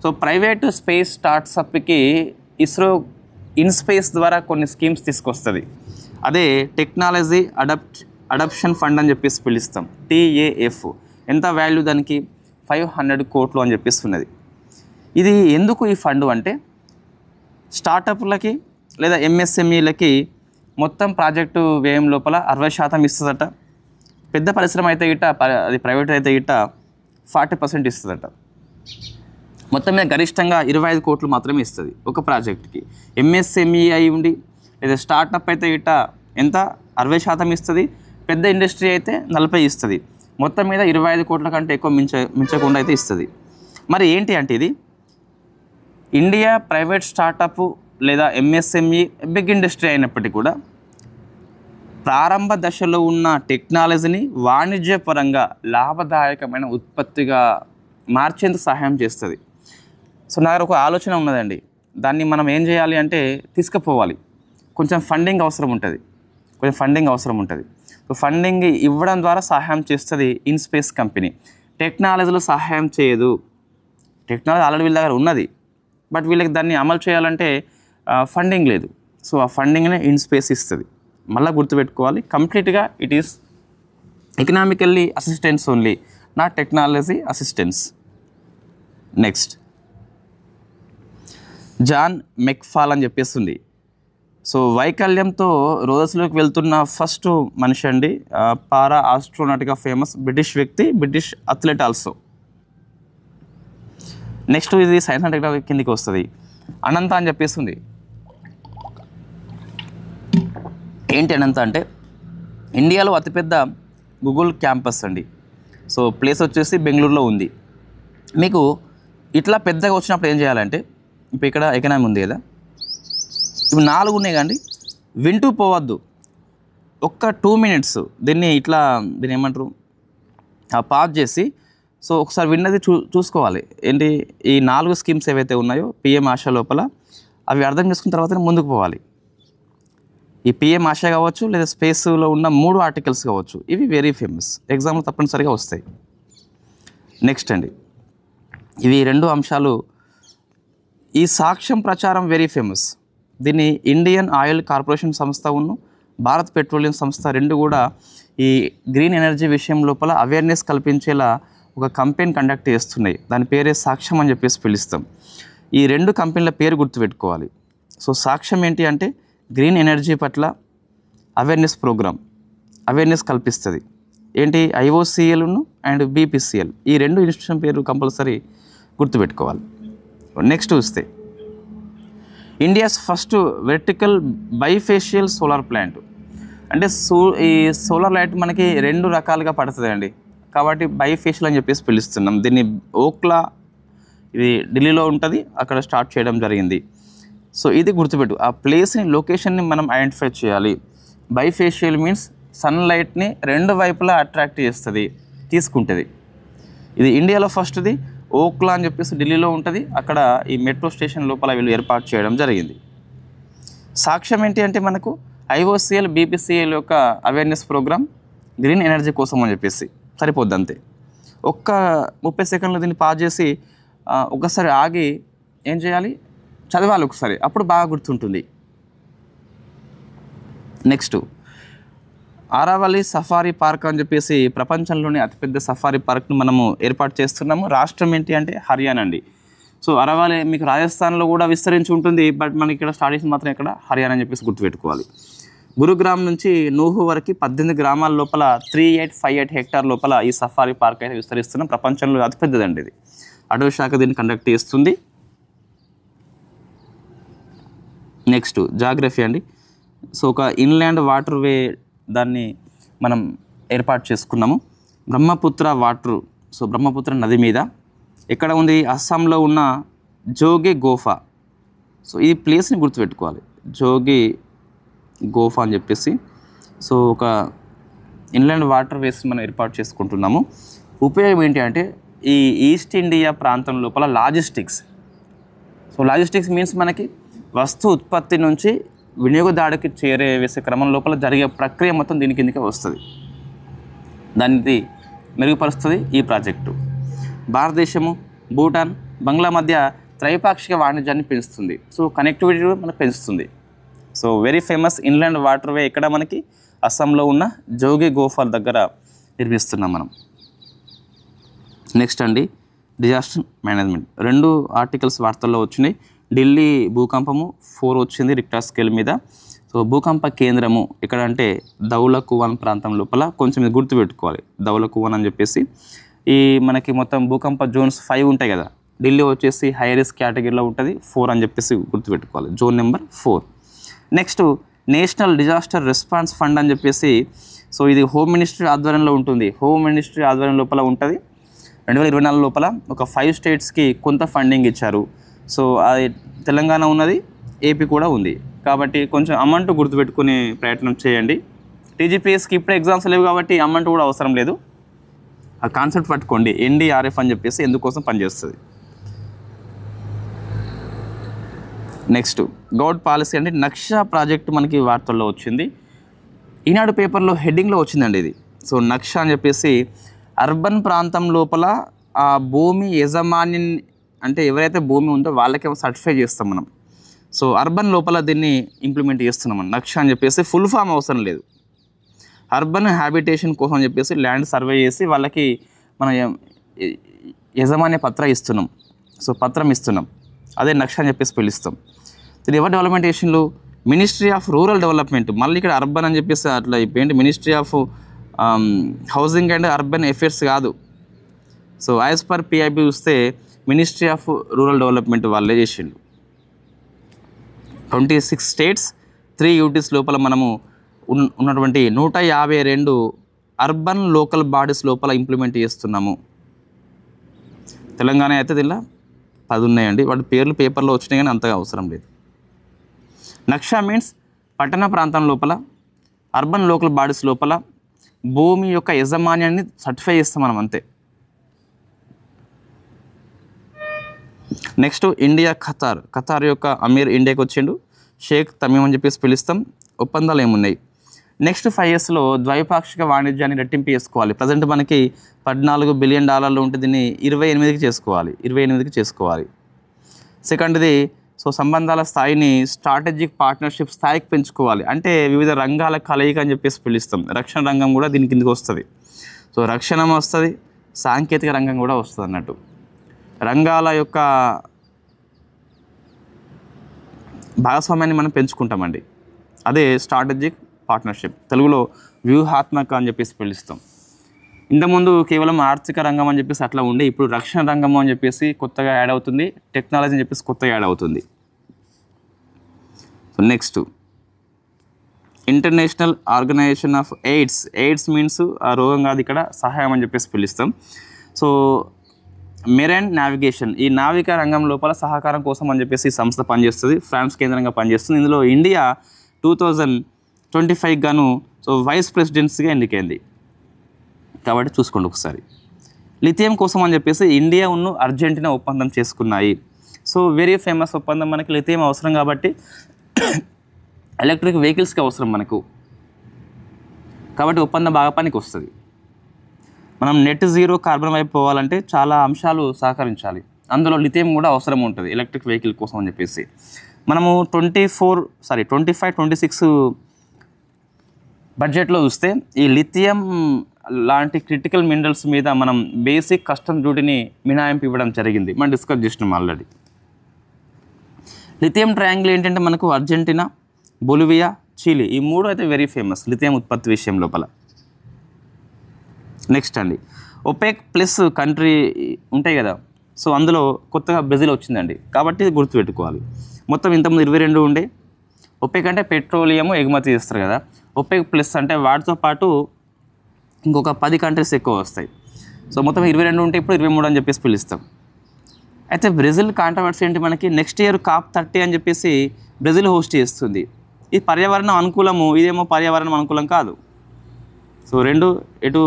సో ప్రైవేట్ స్పేస్ స్టార్ట్అప్కి ఇస్రో ఇన్స్పేస్ ద్వారా కొన్ని స్కీమ్స్ తీసుకొస్తుంది. అదే టెక్నాలజీ అడాప్షన్ ఫండ్ అని చెప్పేసి పిలుస్తాం, TAF. ఎంత వాల్యూ దానికి 500 కోట్లు అని చెప్పేసి ఉన్నది. ఇది ఎందుకు ఈ ఫండ్ అంటే స్టార్టప్లకి లేదా MSMEలకి మొత్తం ప్రాజెక్టు వ్యయం లోపల 60% ఇస్తుందట. పెద్ద పరిశ్రమ అయితే గిట్ట, అది ప్రైవేట్ అయితే గిట్ట 40% ఇస్తుందట. మొత్తం మీద గరిష్టంగా 25 కోట్లు మాత్రమే ఇస్తుంది ఒక ప్రాజెక్ట్కి. MSME అయి ఉండి లేదా స్టార్టప్ అయితే గిట్ట ఎంత 60% ఇస్తుంది, పెద్ద ఇండస్ట్రీ అయితే 40 ఇస్తుంది. మొత్తం మీద 25 కోట్ల కంటే ఎక్కువ మించకుండా అయితే ఇస్తుంది. మరి ఏంటి అంటే ఇది ఇండియా ప్రైవేట్ స్టార్టప్ లేదా MSME బిగ్ ఇండస్ట్రీ అయినప్పటికీ కూడా ప్రారంభ దశలో ఉన్న టెక్నాలజీని వాణిజ్యపరంగా లాభదాయకమైన ఉత్పత్తిగా మార్చేందుకు సహాయం చేస్తుంది. సో నా దగ్గర ఒక ఆలోచన ఉన్నదండి, దాన్ని మనం ఏం చేయాలి అంటే తీసుకుపోవాలి. కొంచెం ఫండింగ్ అవసరం ఉంటుంది. సో ఫండింగ్ ఇవ్వడం ద్వారా సహాయం చేస్తుంది ఇన్స్పేస్ కంపెనీ. టెక్నాలజీలో సహాయం చేయదు. టెక్నాలజీ ఆల్రెడీ వీళ్ళ దగ్గర ఉన్నది, బట్ వీళ్ళకి దాన్ని అమలు చేయాలంటే ఫండింగ్ లేదు. సో ఆ ఫండింగ్నే ఇన్స్పేస్ ఇస్తుంది. మళ్ళీ గుర్తుపెట్టుకోవాలి, కంప్లీట్గా it is economically assistance only, not technology assistance. Next John McFall అని చెప్పేస్తుంది. సో వైకల్యంతో రోజులోకి వెళ్తున్న ఫస్ట్ మనిషి అండి, పారా ఆస్ట్రోనాట్గా ఫేమస్ బ్రిటిష్ వ్యక్తి, బ్రిటిష్ అథ్లెట్ ఆల్సో. నెక్స్ట్ ఇది సైన్స్ అండ్ టెక్నాలజీ కిందికి వస్తుంది. అనంత అని చెప్పేస్తుంది. ఏంటి అనంత అంటే ఇండియాలో అతిపెద్ద గూగుల్ క్యాంపస్ అండి. సో ప్లేస్ వచ్చేసి బెంగళూరులో ఉంది. మీకు ఇట్లా పెద్దగా వచ్చినప్పుడు ఏం చేయాలంటే, ఇప్పుడు ఇక్కడ ఎకనామీ ఉంది కదా, ఇవి 4 ఉన్నాయి కండి, వింటూ పోవద్దు. ఒక్క 2 minutes దీన్ని ఏమంటారు పాజ్ చేసి, సో ఒకసారి విన్నది చూసుకోవాలి. ఏంటి ఈ 4 స్కీమ్స్ ఏవైతే ఉన్నాయో పిఎం ఆశ లోపల, అవి అర్థం చేసుకున్న తర్వాతనే ముందుకు పోవాలి. ఈ పిఎం ఆశ కావచ్చు, లేదా స్పేస్లో ఉన్న 3 ఆర్టికల్స్ కావచ్చు, ఇవి వెరీ ఫేమస్, ఎగ్జామ్లో తప్పనిసరిగా వస్తాయి. నెక్స్ట్ అండి, ఇవి 2 అంశాలు. ఈ సాక్ష్యం ప్రచారం వెరీ ఫేమస్. దీన్ని ఇండియన్ ఆయిల్ కార్పొరేషన్ సంస్థ ఉన్న భారత్ పెట్రోలియం సంస్థ 2 కూడా ఈ గ్రీన్ ఎనర్జీ విషయం లోపల అవేర్నెస్ కల్పించేలా ఒక కంపెనీ కండక్ట్ చేస్తున్నాయి. దాని పేరే సాక్ష్యం అని చెప్పేసి పిలుస్తాం. ఈ 2 కంపెనీల పేరు గుర్తుపెట్టుకోవాలి. సో సాక్ష్యం ఏంటి అంటే గ్రీన్ ఎనర్జీ పట్ల అవేర్నెస్ ప్రోగ్రామ్, అవేర్నెస్ కల్పిస్తుంది. ఏంటి IOCL అండ్ BPCL, ఈ 2 ఇన్స్టిట్యూషన్ పేరు కంపల్సరీ గుర్తుపెట్టుకోవాలి. నెక్స్ట్ చూస్తే India's first vertical bifacial solar plant. అంటే ఈ సోలార్ లైట్ మనకి 2 రకాలుగా పడుతుంది అండి, కాబట్టి బైఫేషియల్ అని చెప్పేసి పిలుస్తున్నాం. దీన్ని ఓక్లా, ఇది ఢిల్లీలో ఉంటుంది, అక్కడ స్టార్ట్ చేయడం జరిగింది. సో ఇది గుర్తుపెట్టు, ఆ ప్లేస్ని, లొకేషన్ని మనం ఐడెంటిఫై చేయాలి. బైఫేషియల్ మీన్స్ సన్లైట్ని 2 వైపులా అట్రాక్ట్ చేస్తుంది, తీసుకుంటుంది. ఇది ఇండియాలో ఫస్ట్ది. ఓక్లా అని చెప్పేసి ఢిల్లీలో ఉంటుంది, అక్కడ ఈ మెట్రో స్టేషన్ లోపల వీళ్ళు ఏర్పాటు చేయడం జరిగింది. సాక్ష్యం ఏంటి అంటే మనకు IOCL BPCL యొక్క అవేర్నెస్ ప్రోగ్రామ్ గ్రీన్ ఎనర్జీ కోసం అని చెప్పేసి సరిపోద్ది అంతే. ఒక్క 30 సెకండ్లు దీన్ని పాజ్ చేసి ఒకసారి ఆగి ఏం చేయాలి, చదవాలి ఒకసారి, అప్పుడు బాగా గుర్తుంటుంది. నెక్స్ట్ ఆరావళి సఫారీ పార్క్ అని చెప్పేసి ప్రపంచంలోని అతిపెద్ద సఫారీ పార్క్ను మనము ఏర్పాటు చేస్తున్నాము. రాష్ట్రం ఏంటి అంటే హర్యానా అండి. సో అరావళి మీకు రాజస్థాన్లో కూడా విస్తరించి ఉంటుంది, బట్ మనకి ఇక్కడ స్టార్ట్ చేసి మాత్రం ఇక్కడ హర్యానా అని చెప్పేసి గుర్తుపెట్టుకోవాలి. గురుగ్రామ్ నుంచి నూహు వరకు 18 గ్రామాల లోపల 3858 హెక్టార్ లోపల ఈ సఫారీ పార్క్ అయితే విస్తరిస్తున్నాం. ప్రపంచంలో అతిపెద్దదండి ఇది. అటవీ శాఖ దీన్ని కండక్ట్ చేస్తుంది. నెక్స్ట్ జాగ్రఫీ అండి. సో ఒక ఇన్లాండ్ వాటర్ వే దాన్ని మనం ఏర్పాటు చేసుకున్నాము. బ్రహ్మపుత్ర వాటర్, సో బ్రహ్మపుత్ర నది మీద ఎక్కడ ఉంది, అస్సాంలో ఉన్న జోగి గోఫా. సో ఈ ప్లేస్ని గుర్తుపెట్టుకోవాలి, జోగి గోఫా అని చెప్పేసి. సో ఒక ఇన్లాండ్ వాటర్ వేస్ మనం ఏర్పాటు చేసుకుంటున్నాము. ఉపయోగం ఏంటి అంటే ఈ ఈస్ట్ ఇండియా ప్రాంతం లోపల లాజిస్టిక్స్. సో లాజిస్టిక్స్ మీన్స్ మనకి వస్తు ఉత్పత్తి నుంచి వినియోగదారుడికి వేసే క్రమం లోపల జరిగే ప్రక్రియ మొత్తం దీని కిందకే వస్తుంది. దాన్ని మెరుగుపరుస్తుంది ఈ ప్రాజెక్టు. భారతదేశము, భూటాన్, బంగ్లా మధ్య త్రైపాక్షిక వాణిజ్యాన్ని పెంచుతుంది. సో కనెక్టివిటీ మనకు పెంచుతుంది. So very famous inland waterway ఇక్కడ మనకి అస్సాంలో ఉన్న జోగి గోఫాల్ దగ్గర నిర్మిస్తున్నాం మనం. నెక్స్ట్ అండి డిజాస్టర్ మేనేజ్మెంట్. 2 ఆర్టికల్స్ వార్తల్లో వచ్చినాయి. ఢిల్లీ భూకంపము 4 వచ్చింది రిక్టర్ స్కేల్ మీద. సో భూకంప కేంద్రము ఎక్కడ అంటే దౌలకువాన్ ప్రాంతం లోపల, కొంచెం ఇది గుర్తుపెట్టుకోవాలి, దౌలకువాన్ అని చెప్పేసి. ఈ మనకి మొత్తం భూకంప జోన్స్ 5 ఉంటాయి కదా, ఢిల్లీ వచ్చేసి హై రిస్క్ కేటగిరీలో ఉంటుంది, 4 అని చెప్పేసి గుర్తుపెట్టుకోవాలి, zone number 4. Next national disaster response fund అని చెప్పేసి. సో ఇది హోమ్ మినిస్ట్రీ ఆధ్వర్యంలో ఉంటుంది, హోమ్ మినిస్ట్రీ ఆధ్వర్యం లోపల ఉంటుంది. 2024 లోపల ఒక 5 స్టేట్స్కి కొంత ఫండింగ్ ఇచ్చారు. సో అది తెలంగాణ ఉన్నది, ఏపీ కూడా ఉంది, కాబట్టి కొంచెం అమౌంట్ గుర్తుపెట్టుకునే ప్రయత్నం చేయండి. TGPSకి ఇప్పుడే ఎగ్జామ్స్ లేవు కాబట్టి అమౌంట్ కూడా అవసరం లేదు, ఆ కాన్సెప్ట్ పట్టుకోండి. NDRF అని చెప్పేసి ఎందుకోసం పనిచేస్తుంది. నెక్స్ట్ గౌడ్ పాలసీ అంటే నక్షా ప్రాజెక్టు మనకి వార్తల్లో వచ్చింది. ఈనాడు పేపర్లో హెడ్డింగ్లో వచ్చిందండి ఇది. సో నక్షా అని చెప్పేసి అర్బన్ ప్రాంతం లోపల ఆ భూమి యజమాని అంటే ఎవరైతే భూమి ఉందో వాళ్ళకే సర్టిఫై చేస్తాం మనం. సో అర్బన్ లోపల దీన్ని ఇంప్లిమెంట్ చేస్తున్నాం. నక్షా అని చెప్పేసి ఫుల్ ఫామ్ అవసరం లేదు, అర్బన్ హ్యాబిటేషన్ కోసం అని చెప్పేసి ల్యాండ్ సర్వే చేసి వాళ్ళకి మనం యజమాన్య పత్రం ఇస్తున్నాం. సో పత్రం ఇస్తున్నాం, అదే నక్షా అని చెప్పేసి పిలుస్తాం. దీని ఎవరు డెవలప్మెంట్ ఏషన్లు మినిస్ట్రీ ఆఫ్ రూరల్ డెవలప్మెంట్, మళ్ళీ ఇక్కడ అర్బన్ అని చెప్పేసి అట్లా అయిపోయింది, ministry of housing and urban affairs కాదు. సో యాజ్ పర్ పిఐబి చూస్తే మినిస్ట్రీ ఆఫ్ రూరల్ డెవలప్మెంట్ వాళ్ళే చేసిండు. 26 స్టేట్స్ 3 యూటీస్ లోపల మనము ఉన్నటువంటి 152 అర్బన్ లోకల్ బాడీస్ లోపల ఇంప్లిమెంట్ చేస్తున్నాము. తెలంగాణ అయితే దీనిలో 10 ఉన్నాయండి, వాటి పేర్లు పేపర్లో వచ్చినాయి కానీ అంతగా అవసరం లేదు. నక్షా మీన్స్ పట్టణ ప్రాంతం లోపల అర్బన్ లోకల్ బాడీస్ లోపల భూమి యొక్క యజమాన్యాన్ని సర్టిఫై చేస్తాం మనం అంతే. నెక్స్ట్ ఇండియా ఖతార్ యొక్క అమీర్ ఇండియాకి వచ్చిండు, షేక్ తమీమ్ అని చెప్పేసి పిలుస్తాం. ఒప్పందాలు ఏమున్నాయి? నెక్స్ట్ 5 yearsలో ద్వైపాక్షిక వాణిజ్యాన్ని రెట్టింపు చేసుకోవాలి. ప్రజెంట్ మనకి $14 బిలియన్ ఉంటే దీన్ని 28కి చేసుకోవాలి. సెకండ్ది సో సంబంధాల స్థాయిని స్ట్రాటజిక్ పార్ట్నర్షిప్ స్థాయికి పెంచుకోవాలి. అంటే వివిధ రంగాల కలయిక అని చెప్పేసి పిలుస్తాం. రక్షణ రంగం కూడా దీని కిందకి వస్తుంది. సో రక్షణ వస్తుంది, సాంకేతిక రంగం కూడా వస్తుంది అన్నట్టు. రంగాల యొక్క భాగస్వామ్యాన్ని మనం పెంచుకుంటామండి, అదే స్ట్రాటజిక్ పార్ట్నర్షిప్, తెలుగులో వ్యూహాత్మక అని చెప్పేసి పిలుస్తాం. ఇంతకుముందు కేవలం ఆర్థిక రంగం అని చెప్పేసి అట్లా ఉండే, ఇప్పుడు రక్షణ రంగం అని చెప్పేసి కొత్తగా యాడ్ అవుతుంది, టెక్నాలజీ అని చెప్పేసి కొత్తగా యాడ్ అవుతుంది. So next international organisation of AIDS means ఆ రోగం కాదు, ఇక్కడ సహాయం అని చెప్పేసి పిలుస్తాం. సో మెరైన్ నావిగేషన్, ఈ నావికా రంగం లోపల సహకారం కోసం అని చెప్పేసి ఈ సంస్థ పనిచేస్తుంది, ఫ్రాన్స్ కేంద్రంగా పనిచేస్తుంది. ఇందులో ఇండియా 2025 గాను సో వైస్ ప్రెసిడెన్సీగా ఎన్నికైంది. కాబట్టి చూసుకోండి ఒకసారి. లిథియం కోసం అని చెప్పేసి ఇండియా ఉన్ను అర్జెంటీనా ఒప్పందం చేసుకున్నాయి. సో వెరీ ఫేమస్ ఒప్పందం. మనకి లిథియం అవసరం కాబట్టి ఎలక్ట్రిక్ వెహికల్స్కి అవసరం మనకు, కాబట్టి ఒప్పందం బాగా పనికి వస్తుంది. మనం నెట్ జీరో కార్బన్ వైపు పోవాలంటే చాలా అంశాలు సహకరించాలి, అందులో లిథియం కూడా అవసరం ఉంటుంది ఎలక్ట్రిక్ వెహికల్ కోసం అని చెప్పేసి. మనము 25-26 బడ్జెట్లో చూస్తే ఈ లిథియం లాంటి క్రిటికల్ మినరల్స్ మీద మనం బేసిక్ కస్టమ్ డ్యూటీని మినహాయింపు ఇవ్వడం జరిగింది, మనం డిస్కస్ చేసినాం ఆల్రెడీ. లిథియం ట్రయాంగిల్ ఏంటంటే మనకు అర్జెంటీనా, బొలివియా, చిలీ, ఈ 3 అయితే వెరీ ఫేమస్ లిథియం ఉత్పత్తి విషయం లోపల. నెక్స్ట్ అండి ఒపెక్ ప్లస్ కంట్రీ ఉంటాయి కదా, సో అందులో కొత్తగా బ్రెజిల్ వచ్చిందండి, కాబట్టి ఇది గుర్తుపెట్టుకోవాలి. మొత్తం ఇంతకుముందు 22 ఉండే. ఒపెక్ అంటే పెట్రోలియం ఎగుమతి చేస్తారు కదా, ఒపెక్ ప్లస్ అంటే వాటితో పాటు ఇంకొక 10 కంట్రీస్ ఎక్కువ వస్తాయి. సో మొత్తం 22 ఉంటే ఇప్పుడు 23 అని చెప్పేసి పిలుస్తాం. అయితే బ్రెజిల్ కాంట్రవర్సీ ఏంటి, మనకి నెక్స్ట్ ఇయర్ COP30 అని చెప్పేసి బ్రెజిల్ హోస్ట్ చేస్తుంది. ఇది పర్యావరణం అనుకూలము, ఇదేమో పర్యావరణం అనుకూలం కాదు. సో రెండు ఎటు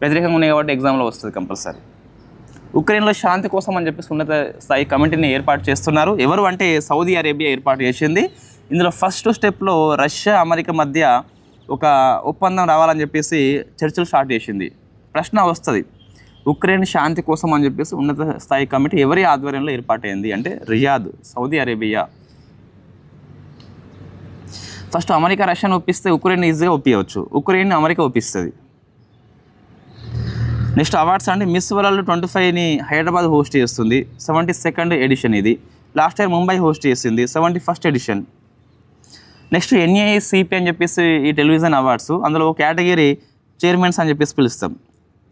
వ్యతిరేకంగా ఉన్నాయి కాబట్టి ఎగ్జామ్లో వస్తుంది కంపల్సరీ. ఉక్రెయిన్లో శాంతి కోసం అని చెప్పేసి ఉన్నత స్థాయి కమిటీని ఏర్పాటు చేస్తున్నారు. ఎవరు అంటే సౌదీ అరేబియా ఏర్పాటు చేసింది. ఇందులో ఫస్ట్ స్టెప్లో రష్యా అమెరికా మధ్య ఒక ఒప్పందం రావాలని చెప్పేసి చర్చలు స్టార్ట్ చేసింది. ప్రశ్న వస్తుంది, ఉక్రెయిన్ శాంతి కోసం అని చెప్పేసి ఉన్నత స్థాయి కమిటీ ఎవరి ఆధ్వర్యంలో ఏర్పాటైంది అంటే Riyadh, Saudi Arabia. First America రష్యాను ఒప్పిస్తే ఉక్రెయిన్ ఈజీగా ఒప్పించవచ్చు, ఉక్రెయిన్ అమెరికా ఒప్పిస్తుంది. నెక్స్ట్ అవార్డ్స్ అండి, మిస్ వరల్డ్ 25ని హైదరాబాద్ హోస్ట్ చేస్తుంది, 72nd ఎడిషన్ ఇది. లాస్ట్ ఇయర్ ముంబై హోస్ట్ చేసింది, 71st ఎడిషన్. నెక్స్ట్ NAICP అని చెప్పేసి ఈ టెలివిజన్ అవార్డ్స్, అందులో ఒక కేటగిరీ చైర్మన్స్ అని చెప్పేసి పిలుస్తాం.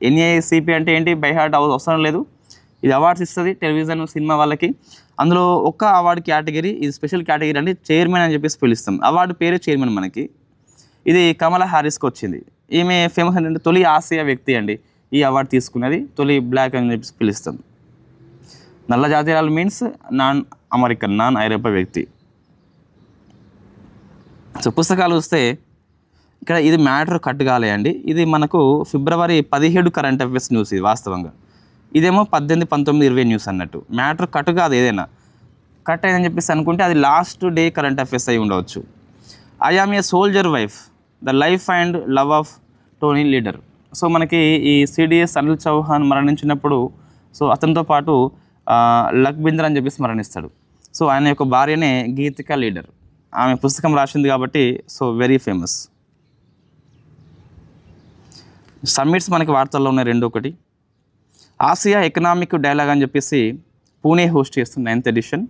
NAICP అంటే ఏంటి, బై హార్ట్ అవసరం లేదు, ఇది అవార్డ్స్ ఇస్తుంది టెలివిజన్ సినిమా వాళ్ళకి. అందులో ఒక అవార్డు కేటగిరీ, ఇది స్పెషల్ కేటగిరీ అంటే చైర్మన్ అని చెప్పేసి పిలుస్తాం. అవార్డు పేరే చైర్మన్ మనకి. ఇది కమలా హారిస్కి వచ్చింది. ఈమె ఫేమస్ ఏంటంటే తొలి ఆసియా వ్యక్తి అండి ఈ అవార్డు తీసుకున్నది, తొలి బ్లాక్ అని చెప్పేసి పిలుస్తాం. నల్ల జాతీయాలు మీన్స్ నాన్ ఐరోపా వ్యక్తి. సో పుస్తకాలు వస్తే ఇక్కడ ఇది మ్యాటర్ కట్ కాలేయండి, ఇది మనకు February 17 కరెంట్ అఫేర్స్ న్యూస్, ఇది వాస్తవంగా. ఇదేమో 18, 19, 20 న్యూస్ అన్నట్టు. మ్యాటర్ కట్ కాదు, ఏదైనా కట్ అయిందని చెప్పేసి అనుకుంటే అది లాస్ట్ డే కరెంట్ అఫేర్స్ అయి ఉండవచ్చు. I am a soldier wife, the life and love of Tony leader. So మనకి ఈ CDS అనిల్ చౌహాన్ మరణించినప్పుడు సో అతనితో పాటు లఖ్బిందర్ అని చెప్పేసి మరణిస్తాడు. సో ఆయన యొక్క భార్యనే గీతికా లీడర్, ఆమె పుస్తకం రాసింది కాబట్టి సో వెరీ ఫేమస్. సమ్మిట్స్ మనకి వార్తల్లో ఉన్నాయి 2. ఒకటి ఆసియా ఎకనామిక్ డైలాగ్ అని చెప్పేసి పూణే హోస్ట్ చేస్తుంది 9th edition.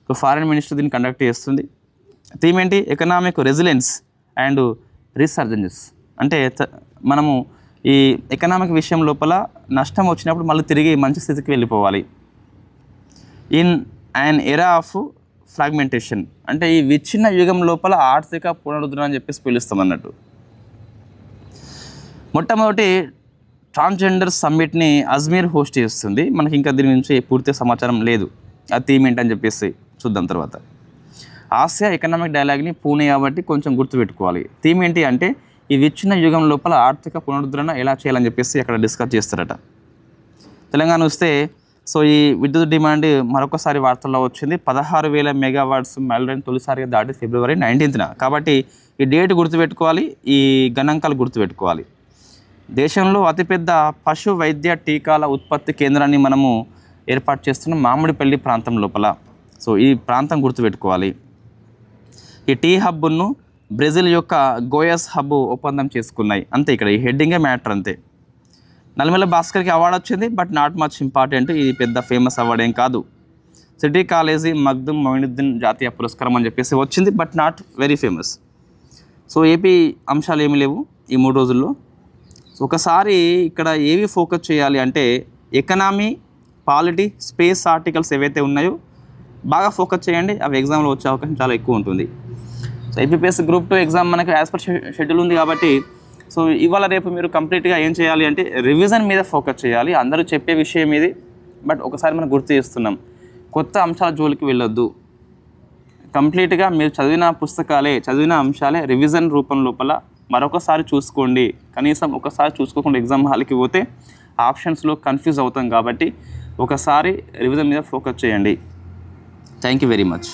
So foreign minister దీన్ని కండక్ట్ చేస్తుంది. థీమ్ ఏంటి? Economic resilience and resurgence. అంటే మనము ఈ ఎకనామిక్ విషయం లోపల నష్టం వచ్చినప్పుడు మళ్ళీ తిరిగి మంచి స్థితికి వెళ్ళిపోవాలి. In and era of fragmentation, అంటే ఈ విచ్ఛిన్న యుగం లోపల ఆర్థిక పునరుద్ధరణ అని చెప్పేసి పిలుస్తాం అన్నట్టు. మొట్టమొదటి ట్రాన్స్జెండర్ సమ్మిట్ని అజ్మీర్ హోస్ట్ చేస్తుంది. మనకి ఇంకా దీని నుంచి పూర్తి సమాచారం లేదు, ఆ థీమ్ ఏంటని చెప్పేసి చూద్దాం తర్వాత. ఆసియా ఎకనామిక్ డైలాగ్ని పూణే కాబట్టి కొంచెం గుర్తుపెట్టుకోవాలి. థీమ్ ఏంటి అంటే ఈ విచ్ఛిన్న యుగం లోపల ఆర్థిక పునరుద్ధరణ ఎలా చేయాలని చెప్పేసి అక్కడ డిస్కస్ చేస్తారట. తెలంగాణ వస్తే సో ఈ విద్యుత్ డిమాండ్ మరొకసారి వార్తల్లో వచ్చింది. 16,000 మెగావాట్స్ మైలురాయిని తొలిసారిగా దాటి ఫిబ్రవరి 19న. కాబట్టి ఈ డేట్ గుర్తుపెట్టుకోవాలి, ఈ గణాంకాలు గుర్తుపెట్టుకోవాలి. దేశంలో అతిపెద్ద పశు వైద్య టీకాల ఉత్పత్తి కేంద్రాన్ని మనము ఏర్పాటు చేస్తున్న మామిడిపల్లి ప్రాంతం లోపల. సో ఈ ప్రాంతం గుర్తుపెట్టుకోవాలి. ఈ టీ హబ్ను బ్రెజిల్ యొక్క గోయస్ హబ్ ఒప్పందం చేసుకున్నాయి. అంతే, ఇక్కడ ఈ హెడ్డింగే మ్యాటర్ అంతే. నల్మెల భాస్కర్కి అవార్డు వచ్చింది, బట్ నాట్ మచ్ ఇంపార్టెంట్. ఇది పెద్ద ఫేమస్ అవార్డు ఏం కాదు. సిటీ కాలేజీ మగ్దుమ్ మొయినుద్దీన్ జాతీయ పురస్కారం అని చెప్పేసి వచ్చింది, but not very famous. So AP అంశాలు ఏమీ లేవు ఈ 3 రోజుల్లో. ఒకసారి ఇక్కడ ఏవి ఫోకస్ చేయాలి అంటే ఎకనామీ, పాలిటీ, స్పేస్ ఆర్టికల్స్ ఏవైతే ఉన్నాయో బాగా ఫోకస్ చేయండి. అవి ఎగ్జామ్లో వచ్చే అవకాశం చాలా ఎక్కువ ఉంటుంది. సో ఏపీపీఎస్సీ గ్రూప్ 2 ఎగ్జామ్ మనకు యాజ్ పర్ షెడ్యూల్ ఉంది కాబట్టి సో ఇవాళ రేపు మీరు కంప్లీట్గా ఏం చేయాలి అంటే రివిజన్ మీద ఫోకస్ చేయాలి. అందరూ చెప్పే విషయం ఇది, బట్ ఒకసారి మనం గుర్తు చేస్తున్నాం, కొత్త అంశాల జోలికి వెళ్ళొద్దు. కంప్లీట్గా మీరు చదివిన పుస్తకాలే, చదివిన అంశాలే రివిజన్ రూపం లోపల మరొకసారి చూసుకోండి. కనీసం ఒకసారి చూసుకోకుండా ఎగ్జామ్ హాల్కి పోతే ఆప్షన్స్లో కన్ఫ్యూజ్ అవుతాం. కాబట్టి ఒకసారి రివిజన్ మీద ఫోకస్ చేయండి. Thank you very much.